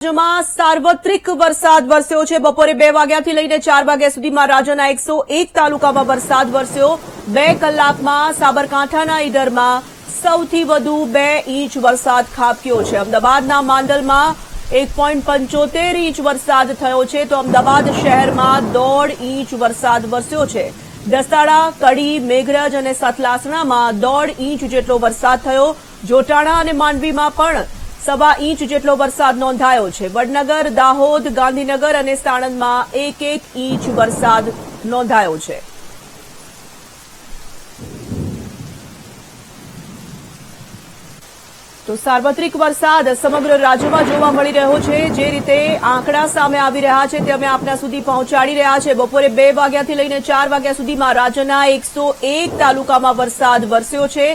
રાજ્યમાં સાર્વત્રિક વરસાદ વરસ્યો છે। બપોરે 2 વાગ્યાથી લઈને 4 વાગ્યા સુધીમાં રાજ્યના 101 તાલુકામાં વરસાદ વરસ્યો। 2 કલાકમાં સાબરકાંઠાના ઈડરમાં સૌથી વધુ 2 ઇંચ વરસાદ ખાબક્યો છે। અમદાવાદના માંડલમાં 1.75 ઇંચ વરસાદ થયો છે, તો અમદાવાદ શહેરમાં 1.5 ઇંચ વરસાદ વરસ્યો છે। દસાડા, કડી, મેઘરજ અને સતલાસણામાં 1.5 ઇંચ જેટલો વરસાદ થયો। જોટાણા અને માંડવીમાં પણ 1.25 ઇંચ જેટલો વરસાદ નોંધાયો છે। વડનગર, દાહોદ, ગાંધીનગર અને સાણંદમાં 1-1 ઇંચ વરસાદ નોંધાયો છે। તો સાર્વત્રિક વરસાદ સમગ્ર રાજ્યમાં જોવા મળી રહ્યો છે। જે રીતે આંકડા સામે આવી રહ્યા છે તે અમે આપના સુધી પહોંચાડી રહ્યા છે। બપોરે 2 વાગ્યાથી લઈને 4 વાગ્યા સુધીમાં રાજ્યના 101 તાલુકામાં વરસાદ વરસ્યો છે।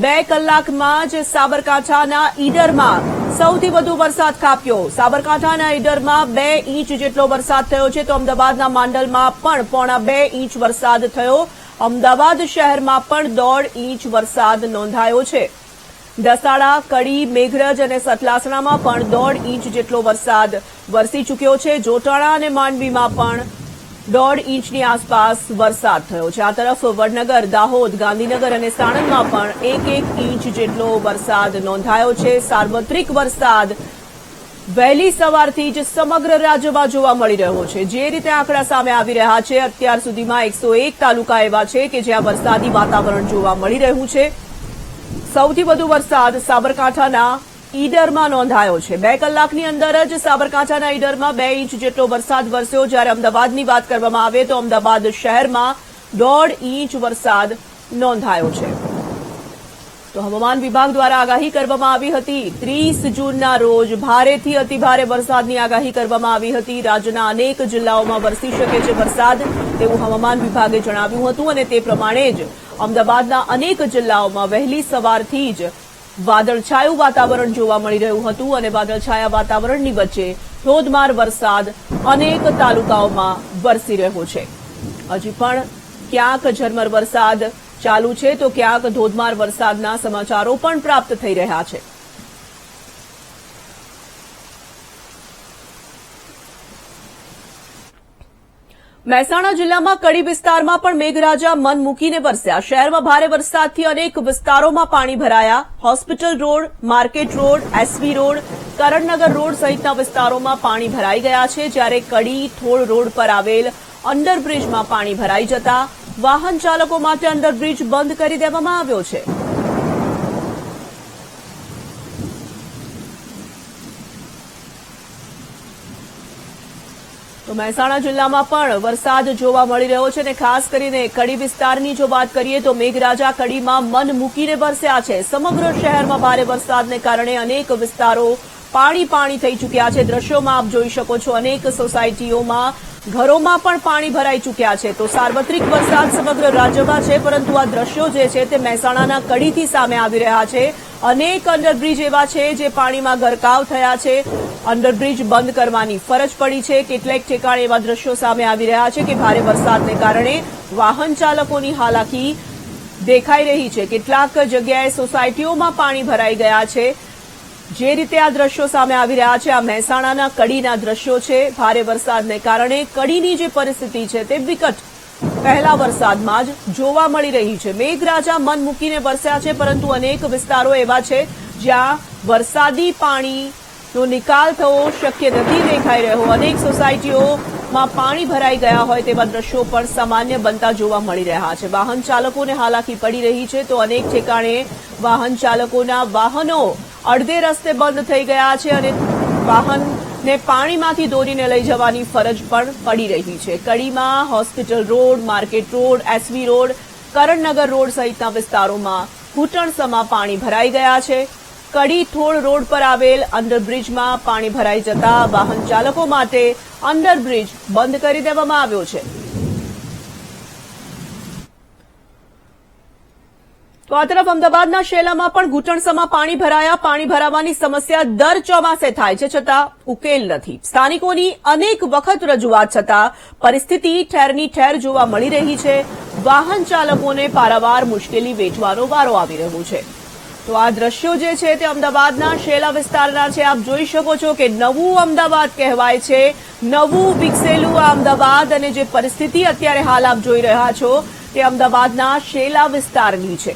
2 કલાકમાં જ સાબરકાંઠાના ઈડરમાં સૌથી વધુ વરસાદ ખાબક્યો। સાબરકાંઠાના ઈડરમાં 2 ઇંચ જેટલો વરસાદ થયો છે, તો અમદાવાદના માંડલમાં પણ 1.25 ઇંચ વરસાદ થયો। અમદાવાદ શહેરમાં પણ 1.5 ઇંચ વરસાદ નોંધાયો છે। દસાડા, કડી, મેઘરજ અને સતલાસણામાં પણ 1.5 ઇંચ જેટલો વરસાદ વરસી ચૂક્યો છે। જોટાણા અને માંડવીમાં પણ 1.5 ઇંચની આસપાસ વરસાદ થયો છે। આ તરફ વડનગર, દાહોદ, ગાંધીનગર અને સાણંદમાં પણ 1-1 ઇંચ જેટલો વરસાદ નોંધાયો છે। સાર્વત્રિક વરસાદ વહેલી સવારથી જ સમગ્ર રાજ્યમાં જોવા મળી રહ્યો છે। જે રીતે આંકડા સામે આવી રહ્યા છે, અત્યાર સુધીમાં 101 તાલુકા એવા છે કે જ્યાં વરસાદી વાતાવરણ જોવા મળી રહ્યું છે। સૌથી વધુ વરસાદ સાબરકાંઠાના ઈડરમાં નોંધાયો છે। 2 કલાકની અંદર જ સાબરકાંઠાના ઈડરમાં 2 ઇંચ જેટલો વરસાદ વરસ્યો। જ્યારે અમદાવાદની વાત કરવામાં આવે તો અમદાવાદ શહેરમાં 1.5 ઇંચ વરસાદ નોંધાયો છે। તો હવામાન વિભાગ દ્વારા આગાહી કરવામાં આવી હતી। 30 જૂનના રોજ ભારેથી અતિભારે વરસાદની આગાહી કરવામાં આવી હતી। રાજ્યના અનેક જિલ્લાઓમાં વરસી શકે છે વરસાદ, તેવું હવામાન વિભાગે જણાવ્યું હતું અને તે પ્રમાણે જ અમદાવાદના અનેક જિલ્લાઓમાં વહેલી સવારથી જ વાદળછાયું વાતાવરણ જોવા મળી રહ્યું હતું અને વાદળછાયા વાતાવરણની વચ્ચે ધોધમાર વરસાદ અનેક તાલુકાઓમાં વરસી રહ્યો છે। હજી પણ ક્યાંક ઝરમર વરસાદ ચાલુ છે, તો ક્યાંક ધોધમાર વરસાદના સમાચારો પણ પ્રાપ્ત થઈ રહ્યા છે। મહેસાણા જિલ્લામાં કડી વિસ્તારમાં પણ મેઘરાજા મન મૂકીને વરસ્યા। શહેરમાં ભારે વરસાદથી અનેક વિસ્તારોમાં પાણી ભરાયા। Hospital road, market road, SV road, Karannagar road સહિતના વિસ્તારોમાં પાણી ભરાઈ ગયા છે। જ્યારે કડી થોળ રોડ પર આવેલ અંડરબ્રિજમાં પાણી ભરાઈ જતા વાહન ચાલકો માટે અંડરબ્રિજ બંધ કરી દેવામાં આવ્યો છે। તો મહેસાણા જિલ્લામાં પણ વરસાદ જોવા મળી રહ્યો છે અને ખાસ કરીને કડી વિસ્તારની જો વાત કરીએ તો મેઘરાજા કડીમાં મન મૂકીને વરસ્યા છે। સમગ્ર શહેરમાં ભારે વરસાદને કારણે અનેક વિસ્તારો પાણી થઈ ચૂક્યા છે। દ્રશ્યોમાં આપ જોઈ શકો છો, અનેક સોસાયટીઓમાં ઘરોમાં પણ પાણી ભરાઈ ચૂક્યા છે। તો સાર્વત્રિક વરસાદ સમગ્ર રાજ્યમાં છે, પરંતુ આ દ્રશ્યો જે છે તે મહેસાણાના કડીથી સામે આવી રહ્યા છે। અનેક અંડરબ્રિજ એવા છે જે પાણીમાં ગરકાવ થયા છે। અંડરબ્રિજ બંધ કરવાની ફરજ પડી છે। કેટલાક ઠેકાણે એવા દ્રશ્યો સામે આવી રહ્યા છે કે ભારે વરસાદને કારણે વાહન ચાલકોની હાલાકી દેખાઈ રહી છે। કેટલાક જગ્યાએ સોસાયટીઓમાં પાણી ભરાઈ ગયા છે। જે રીતે આ દ્રશ્યો સામે આવી રહ્યા છે, આ મહેસાણાના કડીના દ્રશ્યો છે। ભારે વરસાદને કારણે કડીની જે પરિસ્થિતિ છે તે વિકટ પહેલા વરસાદમાં જ જોવા મળી રહી છે। મેઘરાજા મન મૂકીને વરસ્યા છે, પરંતુ અનેક વિસ્તારો એવા છે જ્યાં વરસાદી પાણીનો નિકાલ થવો શક્ય નથી દેખાઈ રહ્યો। અનેક સોસાયટીઓમાં પાણી ભરાઈ ગયા હોય તેવા દ્રશ્યો પણ સામાન્ય બનતા જોવા મળી રહ્યા છે। વાહન ચાલકોને હાલાકી પડી રહી છે, તો અનેક ઠેકાણે વાહન ચાલકોના વાહનો અડધે રસ્તે બંધ થઈ ગયા છે અને વાહનને પાણીમાંથી દોરીને લઈ જવાની ફરજ પણ પડી રહી છે। કડીમાં hospital road, market road, SV road, Karannagar road સહિતના વિસ્તારોમાં ઘૂંટણસમાં પાણી ભરાઈ ગયા છે। કડી થોળ રોડ પર આવેલ અંડરબ્રિજમાં પાણી ભરાઈ જતા વાહન ચાલકો માટે અંડરબ્રિજ બંધ કરી દેવામાં આવ્યો છે। તો આ તરફ અમદાવાદના શેલામાં પણ ઘૂંટણસમાં પાણી ભરાયા। પાણી ભરાવાની સમસ્યા દર ચોમાસે થાય છે, છતાં ઉકેલ નથી। સ્થાનિકોની અનેક વખત રજૂઆત છતાં પરિસ્થિતિ ઠેરની ઠેર જોવા મળી રહી છે। વાહન ચાલકોને પારાવાર મુશ્કેલી વેઠવાનો વારો આવી રહ્યો છે। તો આ દ્રશ્યો જે છે તે અમદાવાદના શેલા વિસ્તારના છે. આપ જોઈ શકો છો કે નવું અમદાવાદ કહેવાય છે, નવું વિકસેલું આ અમદાવાદ, અને જે પરિસ્થિતિ અત્યારે હાલ આપ જોઈ રહ્યા છો તે અમદાવાદના શેલા વિસ્તારની છે.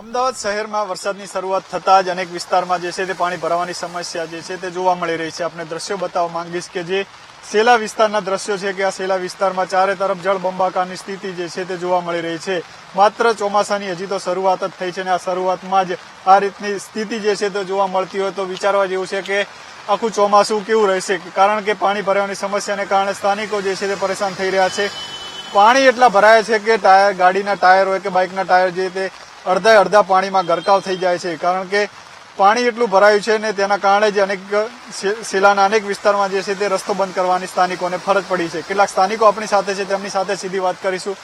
અમદાવાદ શહેરમાં વરસાદની શરૂઆત થતાં જ અનેક વિસ્તારમાં જે છે તે પાણી ભરાવાની સમસ્યા જે છે તે જોવા મળી રહી છે. આપણે દ્રશ્યો બતાવવા માંગીશ કે જે શેલા વિસ્તારના દ્રશ્યો છે કે આ શેલા વિસ્તારમાં ચારે તરફ જળબંબાકારની સ્થિતિ જે છે તે જોવા મળી રહી છે. માત્ર ચોમાસાની હજી તો શરૂઆત જ થઈ છે અને આ શરૂઆતમાં જ આ રીતની સ્થિતિ જે છે તે જોવા મળતી હોય તો વિચારવા જેવું છે કે આખું ચોમાસું કેવું રહેશે, કારણ કે પાણી ભરાવાની સમસ્યાને કારણે સ્થાનિકો જે છે તે પરેશાન થઈ રહ્યા છે. પાણી એટલા ભરાય છે કે ગાડીના ટાયર હોય કે બાઇકના ટાયર જે તે અડધા પાણીમાં ગરકાવ થઈ જાય છે, કારણ કે પાણી એટલું ભરાયું છે ને તેના કારણે જ અનેક શેલાના અનેક વિસ્તારમાં જે છે તે રસ્તો બંધ કરવાની સ્થાનિકોને ફરજ પડી છે. કેટલાક સ્થાનિકો આપણી સાથે છે, તેમની સાથે સીધી વાત કરીશું.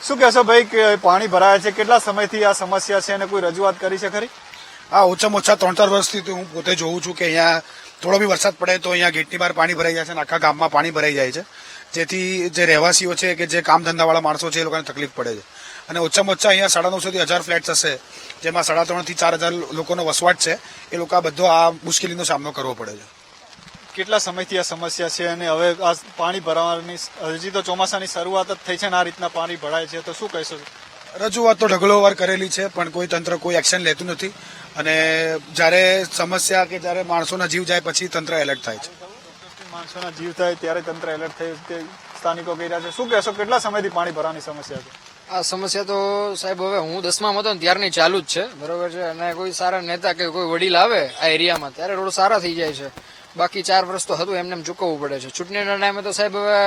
શું કહેશો ભાઈ કે પાણી ભરાય છે, કેટલા સમયથી આ સમસ્યા છે અને કોઈ રજૂઆત કરી છે ખરી? હા, ઓછામાં ઓછા 3-4 વર્ષથી તો હું પોતે જોઉં છું કે અહીંયા થોડો બી વરસાદ પડે તો અહીંયા ગેટની બહાર પાણી ભરાઈ જાય છે અને આખા ગામમાં પાણી ભરાઈ જાય છે, જેથી જે રહેવાસીઓ છે કે જે કામ ધંધાવાળા માણસો છે એ લોકોને તકલીફ પડે છે. અને ઓછામાં ઓછા અહીંયા 950 થી 1000 ફ્લેટ્સ હશે, જેમાં 3.5 થી 4000 લોકોનો વસવાટ છે. એ લોકો બધો આ મુશ્કેલીનો સામનો કરવો પડે છે. કેટલા સમયથી આ સમસ્યા છે અને હવે આ પાણી ભરાવાની હજી તો ચોમાસાની શરૂઆત જ થઈ છે ને આ રીતના પાણી ભરાય છે તો શું કહેશો? રજૂઆત તો ઢગલોવાર કરેલી છે પણ કોઈ તંત્ર કોઈ એક્શન લેતું નથી, અને જ્યારે સમસ્યા કે જ્યારે માણસોના જીવ જાય પછી તંત્ર એલર્ટ થાય છે. માણસોના જીવ થાય ત્યારે તંત્ર એલર્ટ થાય તે સ્થાનિકો કહી રહ્યા છે. શું કહેશો, કેટલા સમયથી પાણી ભરવાની સમસ્યા છે? આ સમસ્યા તો સાહેબ હવે હું 10માં હતો ને ત્યારની ચાલુ જ છે, બરોબર છે. અને કોઈ સારા નેતા કે કોઈ વડીલ આવે આ એરિયામાં ત્યારે રોડ સારા થઈ જાય છે. બાકી 4 વર્ષ તો હતું એમને ચૂકવવું પડે છે. ચૂંટણીના ટાઈમે તો સાહેબ હવે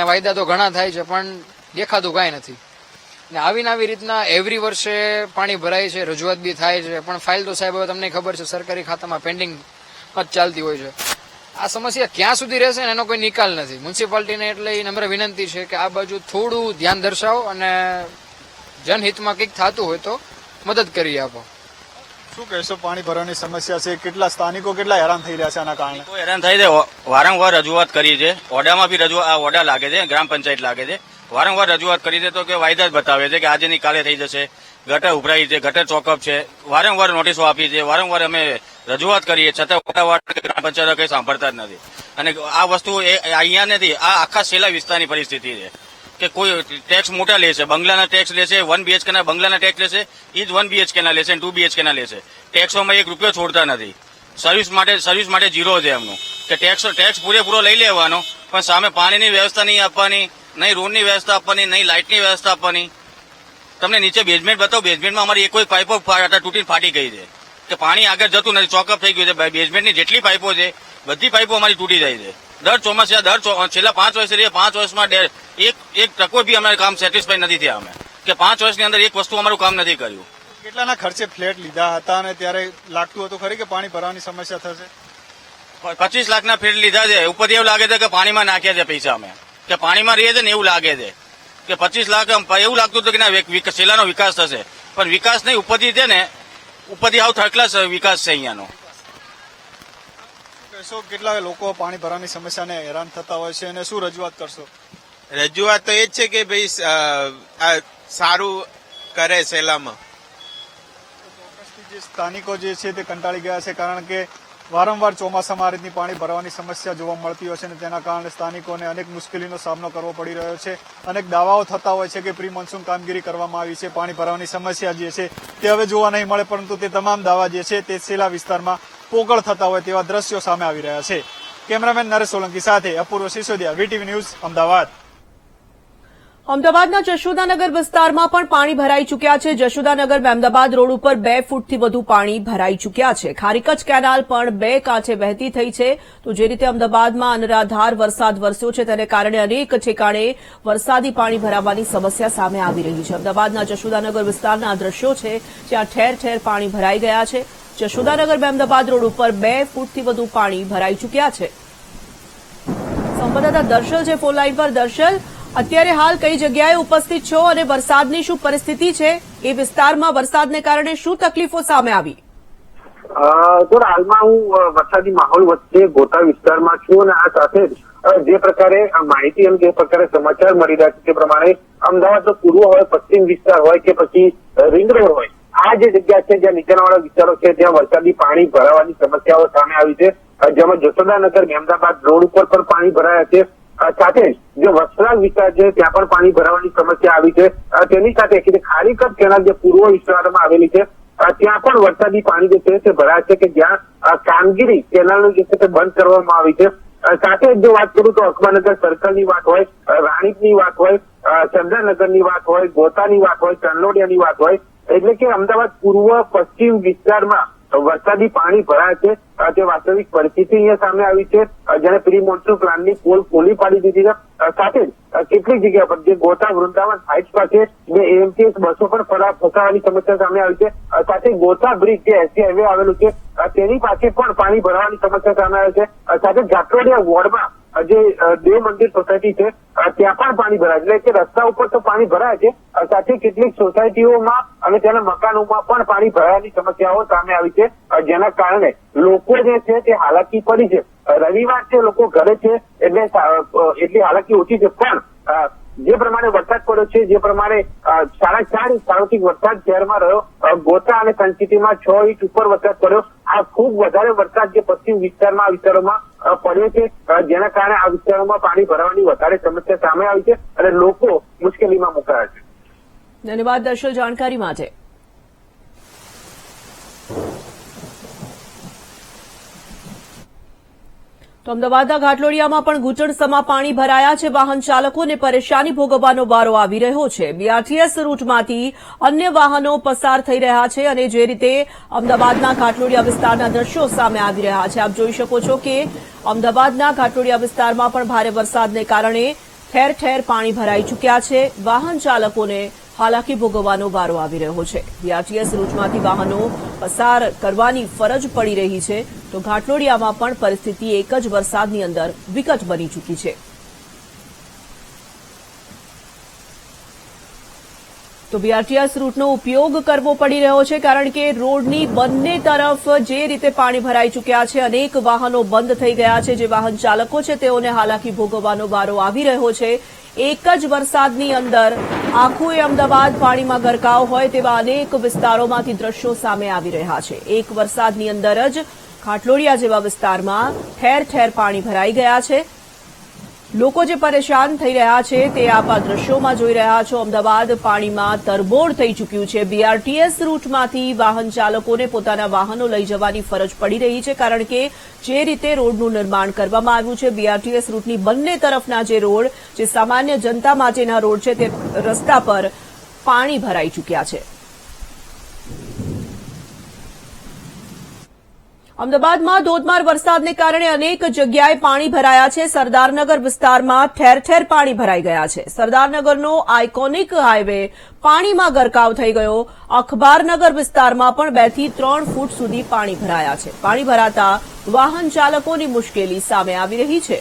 વાયદા તો ઘણા થાય છે પણ દેખાતું કાંઈ નથી. ને આવીને આવી રીતના એવરી વર્ષે પાણી ભરાય છે, રજૂઆત બી થાય છે, પણ ફાઇલ તો સાહેબ હવે તમને ખબર છે સરકારી ખાતામાં પેન્ડિંગ જ ચાલતી હોય છે. આ સમસ્યા ક્યાં સુધી રહેશે ને એનો કોઈ નિકાલ નથી. મ્યુનિસિપાલિટીને એટલે એ નમ્ર વિનંતી છે કે આ બાજુ થોડું ધ્યાન દર્શાવો અને જનહિતમાં કંઈક થતું હોય તો મદદ કરી આપો. શું કહેશો, પાણી ભરવાની સમસ્યા છે, કેટલા સ્થાનિકો કેટલા હેરાન થઈ રહ્યા છે આના કારણે? હેરાન થાય છે, વારંવાર રજૂઆત કરી છે. ઓડામાં બી ઓડા લાગે છે, ગ્રામ પંચાયત લાગે છે, વારંવાર રજૂઆત કરી છે તો કે વાયદા જ બતાવે છે કે આજે ની કાલે થઈ જશે. ગટર ઉભરાઈ છે, ગટર ચોકઅપ છે, વારંવાર નોટિસો આપી છે, વારંવાર અમે રજૂઆત કરીએ છતાં ગ્રામ પંચાયત કઈ સાંભળતા જ નથી. અને આ વસ્તુ અહીંયા નથી, આ આખા શેલા વિસ્તારની પરિસ્થિતિ છે કે કોઈ ટેક્સ મોટા લેશે, બંગલાના ટેક્સ લેશે, 1 BHK ના બંગલાના ટેક્સ લેશે, એ જ 1 BHK ના લેશે, 2 BHK ના લેશે. ટેક્સોમાં 1 રૂપિયો છોડતા નથી. સર્વિસ માટે ઝીરો છે એમનું કે ટેક્સ પૂરેપૂરો લઈ લેવાનો પણ સામે પાણીની વ્યવસ્થા નહીં આપવાની, નહીં રોડની વ્યવસ્થા આપવાની, નહીં લાઇટની વ્યવસ્થા આપવાની. તમને નીચે બેઝમેન્ટ બતાવો, બેઝમેન્ટમાં અમારી એક પાઇપો તૂટીને ફાટી ગઈ છે કે પાણી આગળ જતું નથી, ચોકઅપ થઈ ગયું છે. બેઝમેન્ટની જેટલી પાઇપો છે બધી પાઇપો અમારી તૂટી જાય છે. દર ચોમાસા છેલ્લા 5 વર્ષથી 5 વર્ષમાં એક ટકો બી અમારે કામ સેટિસ્ફાઈ નથી થયા. અમે કે 5 વર્ષની અંદર એક વસ્તુ અમારું કામ નથી કર્યું. કેટલાના ખર્ચે ફ્લેટ લીધા હતા અને ત્યારે લાગતું હતું ખરી કે પાણી ભરવાની સમસ્યા થશે? 25 લાખના ફ્લેટ લીધા છે. ઉપરથી એવું લાગે છે કે પાણીમાં નાખ્યા છે પૈસા અમે, કે પાણીમાં રહીએ છે ને એવું લાગે છે કે 25 લાખ એવું લાગતું હતું કે ના શેલાનો વિકાસ થશે, પણ વિકાસ નહીં, ઉપરથી છે ને ઉપરથી આવું થર્ડ ક્લાસ વિકાસ છે અહીંયાનો. કેટલા લોકો પાણી ભરવાની સમસ્યાને હેરાન થતા હોય છે અને શું રજૂઆત કરશો? રજૂઆત તો એ જ છે કે ભાઈ સારું કરે શેલામાં. જે સ્થાનિકો જે છે તે કંટાળી ગયા છે, કારણ કે વારંવાર ચોમાસામાં આ રીતની પાણી ભરવાની સમસ્યા જોવા મળતી હોય છે અને તેના કારણે સ્થાનિકોને અનેક મુશ્કેલીનો સામનો કરવો પડી રહ્યો છે. અનેક દાવાઓ થતા હોય છે કે પ્રી મોન્સૂન કામગીરી કરવામાં આવી છે, પાણી ભરવાની સમસ્યા જે છે તે હવે જોવા નહીં મળે, પરંતુ તે તમામ દાવા જે છે તે શેલા વિસ્તારમાં પોકળ થતા હોય તેવા દ્રશ્યો સામે આવી રહ્યા છે. કેમેરામેન નરેશ સોલંકી સાથે અપૂર્વ સિસોદિયા, VTV ન્યૂઝ, અમદાવાદ. અમદાવાદના જશોદાનગર વિસ્તારમાં પણ પાણી ભરાઈ ચૂક્યા છે. જશોદાનગર મહેમદાબાદ રોડ ઉપર 2 ફૂટથી વધુ પાણી ભરાઈ ચૂક્યા છે. ખારીકચ કેનાલ પણ 2 કાંઠે વહેતી થઈ છે. તો જે રીતે અમદાવાદમાં અનરાધાર વરસાદ વરસ્યો છે તેને કારણે અનેક ઠેકાણે વરસાદી પાણી ભરાવાની સમસ્યા સામે આવી રહી છે. અમદાવાદના જશોદાનગર વિસ્તારના દ્રશ્યો છે જ્યાં ઠેર ઠેર પાણી ભરાઈ ગયા છે. જશોદાનગર મહેમદાબાદ રોડ ઉપર 2 ફૂટથી વધુ પાણી ભરાઈ ચૂક્યા છે. સંવાદદાતા દર્શલ છે ફોન લાઈન પર. દર્શલ, અત્યારે હાલ કઈ જગ્યાએ ઉપસ્થિત છો અને વરસાદની શું પરિસ્થિતિ છે? એ વિસ્તારમાં વરસાદને કારણે શું તકલીફો સામે આવી? તો હાલમાં હું વરસાદી માહોલ વચ્ચે ગોતા વિસ્તારમાં છું અને આ સાથે જ જે પ્રકારે માહિતી અને જે પ્રકારે સમાચાર મળી રહ્યા છે તે પ્રમાણે અમદાવાદનો પૂર્વ હોય, પશ્ચિમ વિસ્તાર હોય કે પછી રિંગ રોડ હોય, આ જે જગ્યા છે જ્યાં નીચાણવાળા વિસ્તારો છે ત્યાં વરસાદી પાણી ભરાવાની સમસ્યાઓ સામે આવી છે. જેમાં જશોદાનગર મહેમદાબાદ રોડ ઉપર પણ પાણી ભરાયા છે. સાથે જે વસ્ત્રાલ વિસ્તાર છે ત્યાં પણ પાણી ભરાવાની સમસ્યા આવી છે. તેની સાથે ખારીકટ કેનાલ જે પૂર્વ વિસ્તારમાં આવેલી છે ત્યાં પણ વરસાદી પાણી જે છે તે ભરાય છે કે જ્યાં કામગીરી કેનાલનું જે છે તે બંધ કરવામાં આવી છે. સાથે જો વાત કરું તો અકબરનગર સર્કલની વાત હોય, રાણીપની વાત હોય, ચંદ્રનગરની વાત હોય, ગોતાની વાત હોય, ચંદલોડિયાની વાત હોય, એટલે કે અમદાવાદ પૂર્વ પશ્ચિમ વિસ્તારમાં વરસાદી પાણી ભરાય છે. તે વાસ્તવિક પરિસ્થિતિ અહીંયા સામે આવી છે. જેને પ્રી મોન્સૂન પ્લાનની પોલ ખોલી પાડી દીધી છે. સાથે જ કેટલીક જગ્યા પર જે ગોતા વૃંદાવન હાઇટ્સ પાસે જે એએમટીએસ બસો પણ ફસાવાની સમસ્યા સામે આવી છે. સાથે ગોતા બ્રિજ જે એસટી હાઈવે આવેલું છે તેની પાસે પણ પાણી ભરાવાની સમસ્યા સામે આવી છે. સાથે જાટોડિયા વોર્ડમાં જે દેવ મંદિર સોસાયટી છે ત્યાં પણ પાણી ભરાય છે. એટલે કે રસ્તા ઉપર તો પાણી ભરાય છે, સાથે કેટલીક સોસાયટીઓમાં અને તેના મકાનોમાં પણ પાણી ભરાવાની સમસ્યાઓ સામે આવી છે. જેના કારણે લોકો જે છે તે હાલાકી પડી છે. રવિવાર છે, લોકો ઘરે છે એટલે એટલી હાલાકી ઓછી છે. પણ જે પ્રમાણે વરસાદ પડ્યો છે, જે પ્રમાણે 4.5 ઇંચ સાર્વત્રિક વરસાદ શહેરમાં રહ્યો, ગોતા અને સનસિટીમાં 6 ઇંચ ઉપર વરસાદ પડ્યો. આ ખૂબ વધારે વરસાદ જે પશ્ચિમ વિસ્તારોમાં પડ્યો છે, જેના કારણે આ વિસ્તારોમાં પાણી ભરાવાની વધારે સમસ્યા સામે આવી છે અને લોકો મુશ્કેલીમાં મુકાયા છે. ધન્યવાદ દર્શલ જાણકારી માટે. તો અમદાવાદના ઘાટલોડિયામાં પણ ઘૂંટણસમા પાણી ભરાયા છે. વાહન ચાલકોને પરેશાની ભોગવવાનો વારો આવી રહ્યો છે. બીઆરટીએસ રૂટમાંથી અન્ય વાહનો પસાર થઈ રહ્યા છે અને જે રીતે અમદાવાદના ઘાટલોડિયા વિસ્તારના દ્રશ્યો સામે આવી રહ્યા છે. આપ જોઈ શકો છો કે અમદાવાદના ઘાટલોડિયા વિસ્તારમાં પણ ભારે વરસાદને કારણે ઠેર ઠેર પાણી ભરાઈ ચૂક્યા છે. વાહન ચાલકોને હાલાકી ભોગવવાનો વારો આવી રહ્યો છે. બીઆરટીએસ રૂટમાંથી વાહનો પસાર કરવાની ફરજ પડી રહી છે. તો ઘાટલોડિયામાં પણ પરિસ્થિતિ એક જ વરસાદની અંદર વિકટ બની ચૂકી છે. તો બીઆરટીએસ રૂટનો ઉપયોગ કરવો પડી રહ્યો છે કારણ કે રોડની બંને તરફ જે રીતે પાણી ભરાઈ ચૂક્યા છે, અનેક વાહનો બંધ થઈ ગયા છે. જે વાહન ચાલકો છે તેઓને હાલાકી ભોગવવાનો વારો આવી રહ્યો છે. એક જ વરસાદની અંદર આખું અમદાવાદ પાણીમાં ગરકાવ હોય તેવા અનેક વિસ્તારોમાંથી દ્રશ્યો સામે આવી રહ્યા છે. એક વરસાદની અંદર જ ઘાટલોડિયા જેવા વિસ્તારમાં ઠેર ઠેર પાણી ભરાઈ ગયા છે. લોકો જે પરેશાન થઈ રહ્યા છે તે આપ આ દ્રશ્યોમાં જોઈ રહ્યા છો. અમદાવાદ પાણીમાં તરબોળ થઈ ચૂક્યું છે. બીઆરટીએસ રૂટમાંથી વાહન ચાલકોને પોતાના વાહનો લઈ જવાની ફરજ પડી રહી છે કારણ કે જે રીતે રોડનું નિર્માણ કરવામાં આવ્યું છે, બીઆરટીએસ રૂટની બંને તરફના જે રોડ, જે સામાન્ય જનતા માટેના રોડ છે, તે રસ્તા પર પાણી ભરાઈ ચૂક્યા છે. અમદાવાદમાં ધોધમાર વરસાદને કારણે અનેક જગ્યાએ પાણી ભરાયા છે. સરદારનગર વિસ્તારમાં ઠેર ઠેર પાણી ભરાઈ ગયા છે. સરદારનગરનો આઇકોનિક હાઇવે પાણીમાં ગરકાવ થઈ ગયો. અખબારનગર વિસ્તારમાં પણ 2 થી 3 ફૂટ સુધી પાણી ભરાયા છે. પાણી ભરાતા વાહન ચાલકોની મુશ્કેલી સામે આવી રહી છે.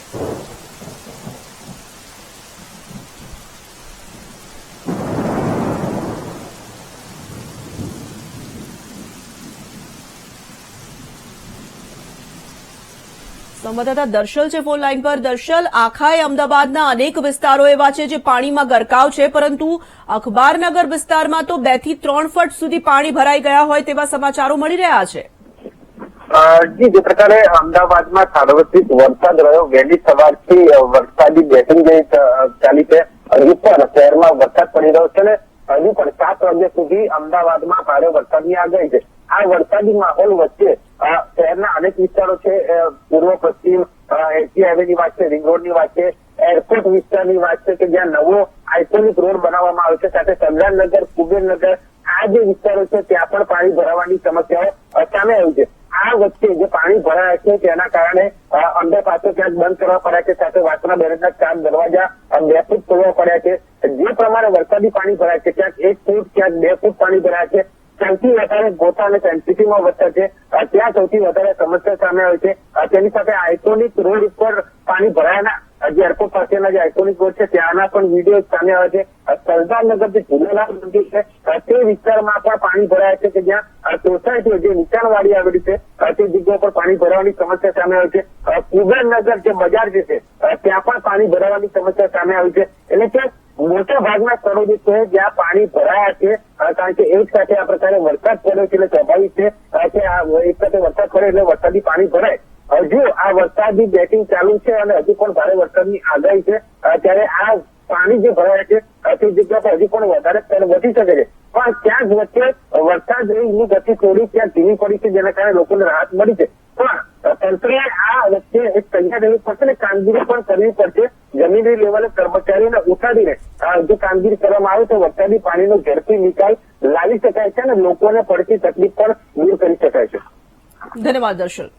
સંવાદદાતા દર્શલ છે ફોન લાઈન પર. દર્શલ, આખાએ અમદાવાદના અનેક વિસ્તારો એવા છે જે પાણીમાં ગરકાવ છે, પરંતુ અખબારનગર વિસ્તારમાં તો 2 થી 3 ફૂટ સુધી પાણી ભરાઈ ગયા હોય તેવા સમાચારો મળી રહ્યા છે. જે પ્રકારે અમદાવાદમાં સાર્વત્રિક વરસાદ રહ્યો, વહેલી સવારથી વરસાદી બેટિંગ ચાલી છે. હજુ પણ શહેરમાં વરસાદ પડી રહ્યો છે ને હજુ પણ 7 વાગ્યા સુધી અમદાવાદમાં ભારે વરસાદની આગાહી છે. આ વરસાદી માહોલ વચ્ચે શહેરના અનેક વિસ્તારો છે, પૂર્વ પશ્ચિમ એસટી હાઈવેની વાત છે, રિંગ રોડની વાત છે, એરપોર્ટ વિસ્તારની વાત છે કે જ્યાં નવો આઇકોનિક રોડ બનાવવામાં આવ્યો છે. સાથે સરદારનગર, કુબેરનગર, આ જે વિસ્તારો છે ત્યાં પણ પાણી ભરાવાની સમસ્યાઓ સામે આવી છે. આ વચ્ચે જે પાણી ભરાયા છે તેના કારણે અંડરપાસો ક્યાંક બંધ કરવા પડ્યા છે. સાથે વાસણા બેરેજના 4 દરવાજા 2 ફૂટ ખોલવા પડ્યા છે. જે પ્રમાણે વરસાદી પાણી ભરાય છે, ક્યાંક 1 ફૂટ, ક્યાંક 2 ફૂટ પાણી ભરાય છે. સૌથી વધારે ગોતા અને સેન્સિટીમાં વરસાદ છે, ત્યાં સૌથી વધારે સમસ્યા સામે આવી છે. તેની સાથે આઇકોનિક રોડ ઉપર પાણી ભરાયાના જે એરપોર્ટ પાસેના જે આઇકોનિક રોડ છે ત્યાંના પણ વિડીયો સામે આવે છે. સરદારનગર જે ઝૂલેલાલ મંદિર છે તે વિસ્તારમાં પણ પાણી ભરાયા છે કે જ્યાં સોસાયટીઓ જે નીચાણવાળી આવેલી છે તે જગ્યા પર પાણી ભરાવાની સમસ્યા સામે આવી છે. કુબેરનગર જે બજાર જે છે ત્યાં પણ પાણી ભરાવાની સમસ્યા સામે આવી છે. એટલે કે મોટા ભાગના સ્થળો જે છે જ્યાં પાણી ભરાયા છે કારણ કે એક સાથે આ પ્રકારે વરસાદ પડ્યો છે એટલે સ્વાભાવિક છે કે આ એક સાથે વરસાદ પડે એટલે વરસાદી પાણી ભરાય. હજુ આ વરસાદની બેટિંગ ચાલુ છે અને હજુ પણ ભારે વરસાદની આગાહી છે ત્યારે આ પાણી જે ભરાયા છે તે જગ્યા પર હજી પણ વધારે સ્તર વધી શકે છે. પણ ક્યાંક વચ્ચે વરસાદની ગતિ થોડી ક્યાંક ધીમી પડી છે જેના કારણે લોકોને રાહત મળી છે. પણ તંત્રએ આ વચ્ચે એક તૈયાર રહેવું પડશે ને કામગીરી પણ કરવી પડશે. જમીની લેવલે કર્મચારીઓને ઉઠાડીને જો કામગીરી કરવામાં આવે તો વરસાદી પાણીનો ઝડપી નિકાલ લાવી શકાય છે અને લોકોને પડતી તકલીફ પણ દૂર કરી શકાય છે. ધન્યવાદ દર્શન.